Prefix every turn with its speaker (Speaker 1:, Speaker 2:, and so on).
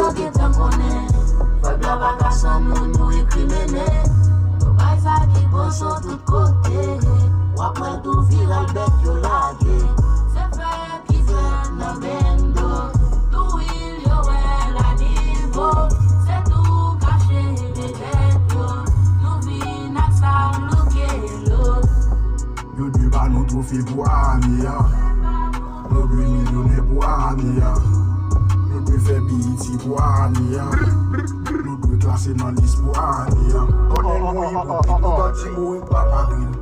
Speaker 1: yo gen tan konen. Faible la bagasan nou inkrimene. Nou bay sa ki bon son tout kote. Wapre tou viral bet yo lage. Se fe ki fe nan bendo. Tou il yo la niveau. Se tou kache de bet yo. Nou vin ak sa louke lo.
Speaker 2: Yo dwe ba nou trofi pou ane ya. Nou dwe milyone pou ane ya. Nou dwe fe biti pou ane ya. Nou dwe klase nan lis pou ane ya. Konen mou yi pou pitou, dati mou yi pa padri